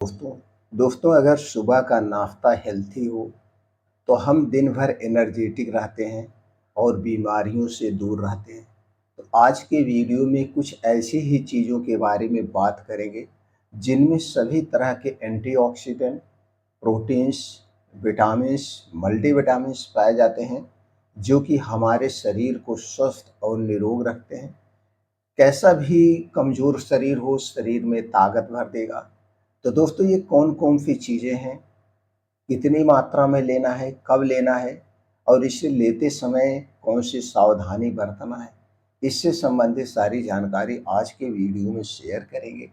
दोस्तों दोस्तों अगर सुबह का नाश्ता हेल्थी हो तो हम दिन भर एनर्जेटिक रहते हैं और बीमारियों से दूर रहते हैं। तो आज के वीडियो में कुछ ऐसी ही चीज़ों के बारे में बात करेंगे जिनमें सभी तरह के एंटीऑक्सीडेंट, प्रोटीन्स, विटामिन्स, मल्टीविटामिन्स पाए जाते हैं जो कि हमारे शरीर को स्वस्थ और निरोग रखते हैं। कैसा भी कमज़ोर शरीर हो, शरीर में ताकत भर देगा। तो दोस्तों ये कौन-कौन सी चीज़ें हैं, कितनी मात्रा में लेना है, कब लेना है और इसे लेते समय कौन सी सावधानी बरतना है, इससे संबंधित सारी जानकारी आज के वीडियो में शेयर करेंगे।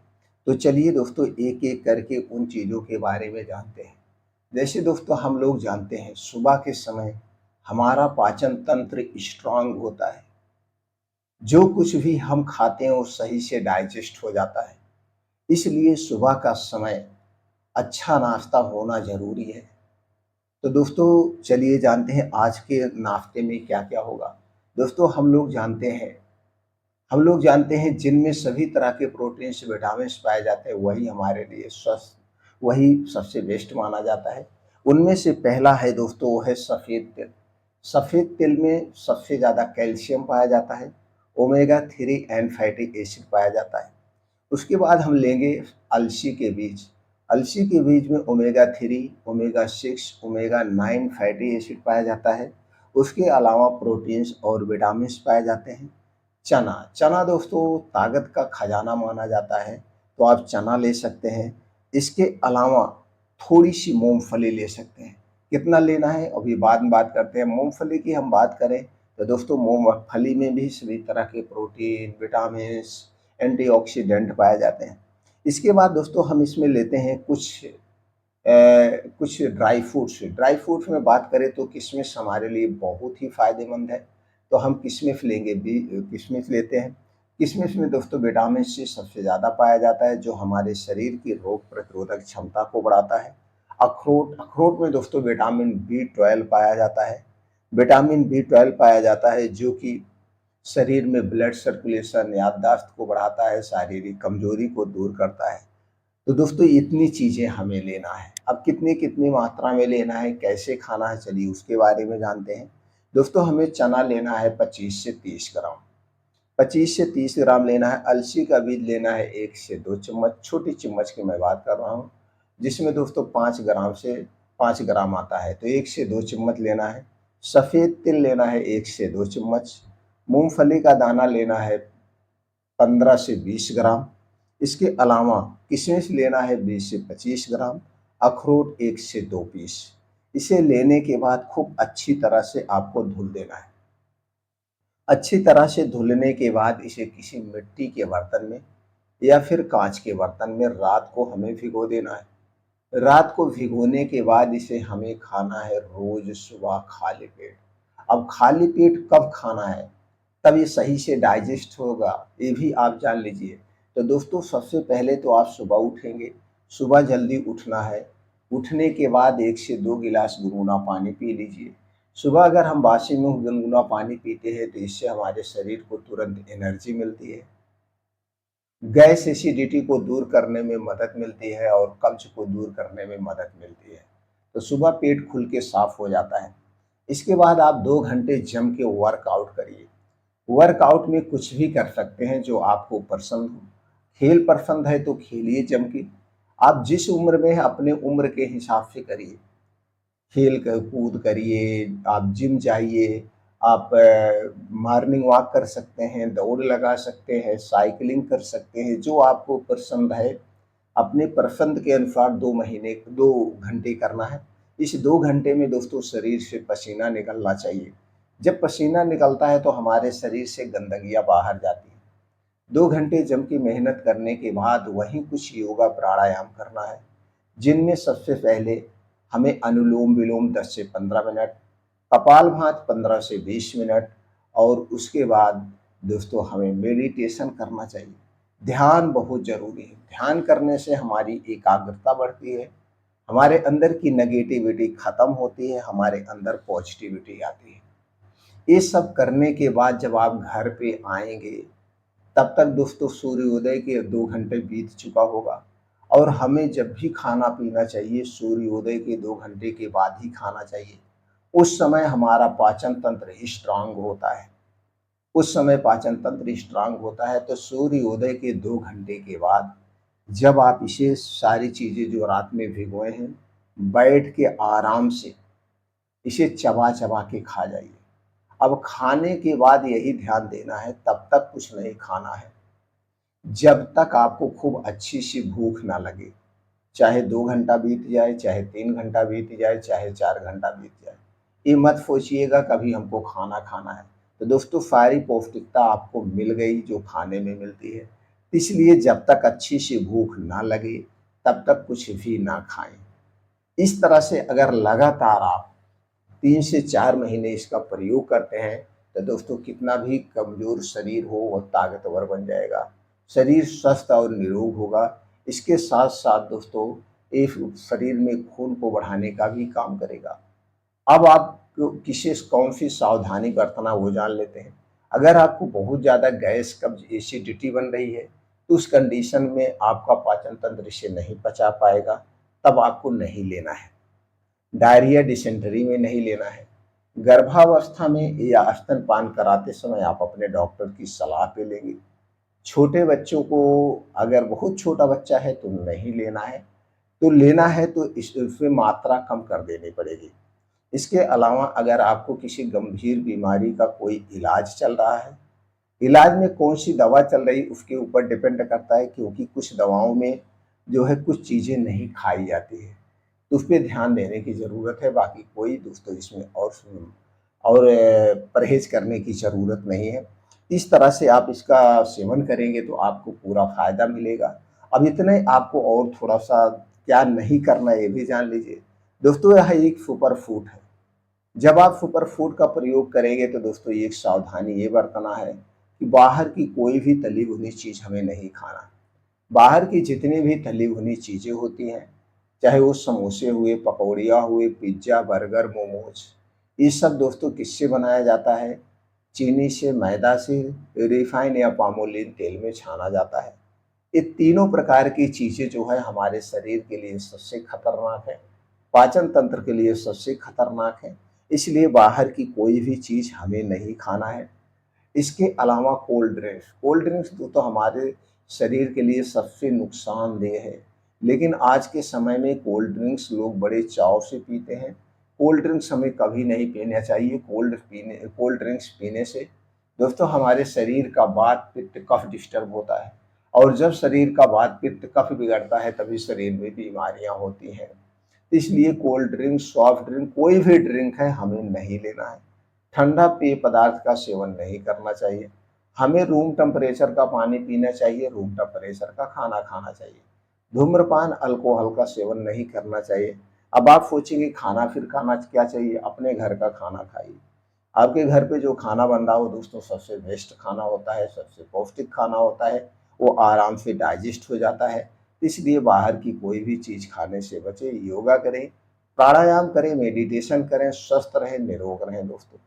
तो चलिए दोस्तों एक-एक करके उन चीज़ों के बारे में जानते हैं। जैसे दोस्तों हम लोग जानते हैं सुबह के समय हमारा पाचन तंत्र स्ट्रॉन्ग होता है। जो कुछ भी हम खाते हैं वो सही से डाइजेस्ट हो जाता है। इसलिए सुबह का समय अच्छा नाश्ता होना ज़रूरी है। तो दोस्तों चलिए जानते हैं आज के नाश्ते में क्या-क्या होगा। दोस्तों हम लोग जानते हैं जिनमें सभी तरह के प्रोटीन्स, विटामिन्स पाए जाते हैं वही हमारे लिए स्वस्थ वही सबसे बेस्ट माना जाता है। उनमें से पहला है दोस्तों वो है सफ़ेद तिल। सफ़ेद तिल में सबसे ज़्यादा कैल्शियम पाया जाता है, ओमेगा 3 एंड फैटी एसिड पाया जाता है। उसके बाद हम लेंगे अलसी के बीज। अलसी के बीज में omega 3, omega 6, omega 9 fatty acid पाया जाता है। उसके अलावा प्रोटीन्स और विटामिन्स पाए जाते हैं। चना, चना दोस्तों ताकत का खजाना माना जाता है, तो आप चना ले सकते हैं। इसके अलावा थोड़ी-सी मूँगफली ले सकते हैं। कितना लेना है अभी बाद में बात करते हैं। मूँगफली की हम बात करें तो दोस्तों मूँगफली में भी सभी तरह के प्रोटीन, विटामिन्स, एंटीऑक्सीडेंट पाए जाते हैं। इसके बाद दोस्तों हम इसमें लेते हैं कुछ ड्राई फ्रूट्स। ड्राई फ्रूट्स में बात करें तो किशमिश हमारे लिए बहुत ही फ़ायदेमंद है, तो हम किशमिश लेते हैं। किशमिश में दोस्तों विटामिन सी सबसे ज़्यादा पाया जाता है जो हमारे शरीर की रोग प्रतिरोधक क्षमता को बढ़ाता है। अखरोट में दोस्तों विटामिन बी 12 पाया जाता है। विटामिन बी 12 पाया जाता है जो कि शरीर में ब्लड सर्कुलेशन, याददाश्त को बढ़ाता है, शारीरिक कमजोरी को दूर करता है। तो दोस्तों इतनी चीज़ें हमें लेना है। अब कितनी-कितनी मात्रा में लेना है, कैसे खाना है, चलिए उसके बारे में जानते हैं। दोस्तों हमें चना लेना है 25 से 30 ग्राम। 25 से 30 ग्राम लेना है। अलसी का बीज लेना है 1 से 2 चम्मच, छोटी चम्मच की मैं बात कर रहा हूँ, जिसमें दोस्तों 5 ग्राम आता है, तो 1 से 2 चम्मच लेना है। सफ़ेद तिल लेना है 1 से 2 चम्मच। मूँगफली का दाना लेना है 15 से 20 ग्राम। इसके अलावा किशमिश लेना है 20 से 25 ग्राम, अखरोट 1 से 2 पीस। इसे लेने के बाद खूब अच्छी तरह से आपको धुल देना है। अच्छी तरह से धुलने के बाद इसे किसी मिट्टी के बर्तन में या फिर कांच के बर्तन में रात को हमें भिगो देना है। रात को भिगोने के बाद इसे हमें खाना है रोज सुबह खाली पेट। अब खाली पेट कब खाना है, तब ये सही से डाइजेस्ट होगा, ये भी आप जान लीजिए। तो दोस्तों सबसे पहले तो आप सुबह उठेंगे, सुबह जल्दी उठना है। उठने के बाद 1 से 2 गिलास गुनगुना पानी पी लीजिए। सुबह अगर हम बासी मुँह गुनगुना पानी पीते हैं तो इससे हमारे शरीर को तुरंत एनर्जी मिलती है। गैस एसिडिटी को दूर करने में मदद मिलती है और कब्ज को दूर करने में मदद मिलती है। तो सुबह पेट खुल के साफ हो जाता है। इसके बाद आप 2 घंटे जम के वर्कआउट करिए। वर्कआउट में कुछ भी कर सकते हैं जो आपको पसंद हो। खेल पसंद है तो खेलिए जम के। आप जिस उम्र में हैं अपने उम्र के हिसाब से करिए। खेल कूद करिए, आप जिम जाइए, आप मॉर्निंग वॉक कर सकते हैं, दौड़ लगा सकते हैं, साइकिलिंग कर सकते हैं, जो आपको पसंद है। अपने पसंद के अनुसार 2 घंटे करना है। इस 2 घंटे में दोस्तों शरीर से पसीना निकलना चाहिए। जब पसीना निकलता है तो हमारे शरीर से गंदगियाँ बाहर जाती हैं। 2 घंटे जम के मेहनत करने के बाद वहीं कुछ योगा प्राणायाम करना है, जिनमें सबसे पहले हमें अनुलोम-विलोम 10 से 15 मिनट, कपालभाति 15 से 20 मिनट और उसके बाद दोस्तों हमें मेडिटेशन करना चाहिए। ध्यान बहुत ज़रूरी है। ध्यान करने से हमारी एकाग्रता बढ़ती है, हमारे अंदर की नेगेटिविटी खत्म होती है, हमारे अंदर पॉजिटिविटी आती है। ये सब करने के बाद जब आप घर पे आएँगे, तब तक दोस्तों सूर्योदय के 2 घंटे बीत चुका होगा। और हमें जब भी खाना पीना चाहिए सूर्योदय के 2 घंटे के बाद ही खाना चाहिए। उस समय हमारा पाचन तंत्र स्ट्रांग होता है। उस समय पाचन तंत्र स्ट्रांग होता है, तो सूर्योदय के 2 घंटे के बाद जब आप इसे सारी चीज़ें जो रात में भिगोए हैं, बैठ के आराम से इसे चबा-चबा के खा जाइए। अब खाने के बाद यही ध्यान देना है, तब तक कुछ नहीं खाना है, जब तक आपको खूब अच्छी सी भूख ना लगे। चाहे 2 घंटा बीत जाए, चाहे 3 घंटा बीत जाए, चाहे 4 घंटा बीत जाए। ये मत सोचिएगा कभी हमको खाना खाना है। तो दोस्तों सारी पौष्टिकता आपको मिल गई जो खाने में मिलती है। इसलिए जब तक अच्छी सी भूख ना लगे, तब तक कुछ भी ना खाएँ। इस तरह से अगर लगातार आप 3 से 4 महीने इसका प्रयोग करते हैं, तो दोस्तों कितना भी कमज़ोर शरीर हो वो ताकतवर बन जाएगा। शरीर स्वस्थ और निरोग होगा। इसके साथ-साथ दोस्तों ये शरीर में खून को बढ़ाने का भी काम करेगा। अब आपको किसे कौन-सी सावधानी बरतना वो जान लेते हैं। अगर आपको बहुत ज़्यादा गैस, कब्ज़, एसिडिटी बन रही है, तो उस कंडीशन में आपका पाचन तंत्र इसे नहीं पचा पाएगा, तब आपको नहीं लेना है। डायरिया, डिसेंट्री में नहीं लेना है। गर्भावस्था में या स्तनपान कराते समय आप अपने डॉक्टर की सलाह पे लेंगे। छोटे बच्चों को अगर बहुत छोटा बच्चा है तो नहीं लेना है, तो लेना है तो इसमें मात्रा कम कर देनी पड़ेगी। इसके अलावा अगर आपको किसी गंभीर बीमारी का कोई इलाज चल रहा है, इलाज में कौन-सी दवा चल रही है उसके ऊपर डिपेंड करता है, क्योंकि कुछ दवाओं में जो है कुछ चीज़ें नहीं खाई जाती है। तो उस पे ध्यान देने की ज़रूरत है, बाकी कोई दोस्तों इसमें और परहेज़ करने की ज़रूरत नहीं है। इस तरह से आप इसका सेवन करेंगे तो आपको पूरा फ़ायदा मिलेगा। अब इतने आपको और थोड़ा-सा क्या नहीं करना है ये भी जान लीजिए। दोस्तों यह एक सुपर फूड है। जब आप सुपर फूड का प्रयोग करेंगे तो दोस्तों एक सावधानी ये बरतना है कि बाहर की कोई भी तली भुनी चीज़ हमें नहीं खाना। बाहर की जितनी भी तली भुनी चीज़ें होती हैं, चाहे वो समोसे हुए, पकौड़ियाँ हुए, पिज़्ज़ा, बर्गर, मोमोज़, ये सब दोस्तों किससे बनाया जाता है? चीनी से, मैदा से, रिफाइन या पामोलिन तेल में छाना जाता है। ये तीनों प्रकार की चीज़ें जो है हमारे शरीर के लिए सबसे खतरनाक है, पाचन तंत्र के लिए सबसे खतरनाक है, इसलिए बाहर की कोई भी चीज़ हमें नहीं खाना है। इसके अलावा कोल्ड ड्रिंक्स तो हमारे शरीर के लिए सबसे नुकसानदेह है। लेकिन आज के समय में कोल्ड ड्रिंक्स लोग बड़े चाव से पीते हैं। कोल्ड ड्रिंक्स हमें कभी नहीं पीना चाहिए। कोल्ड ड्रिंक्स पीने से दोस्तों हमारे शरीर का वात, पित्त, कफ डिस्टर्ब होता है और जब शरीर का वात, पित्त, कफ बिगड़ता है तभी शरीर में बीमारियाँ होती हैं। इसलिए कोल्ड ड्रिंक, सॉफ्ट ड्रिंक, कोई भी ड्रिंक है हमें नहीं लेना है। ठंडा पेय पदार्थ का सेवन नहीं करना चाहिए। हमें रूम टेम्परेचर का पानी पीना चाहिए, रूम टेम्परेचर का खाना खाना चाहिए। धूम्रपान, अल्कोहल का सेवन नहीं करना चाहिए। अब आप सोचेंगे खाना फिर खाना क्या चाहिए? अपने घर का खाना खाइए। आपके घर पे जो खाना बन रहा हो दोस्तों सबसे बेस्ट खाना होता है, सबसे पौष्टिक खाना होता है, वो आराम से डाइजेस्ट हो जाता है। इसलिए बाहर की कोई भी चीज़ खाने से बचें, योगा करें, प्राणायाम करें, मेडिटेशन करें, स्वस्थ रहें, निरोग रहें दोस्तों।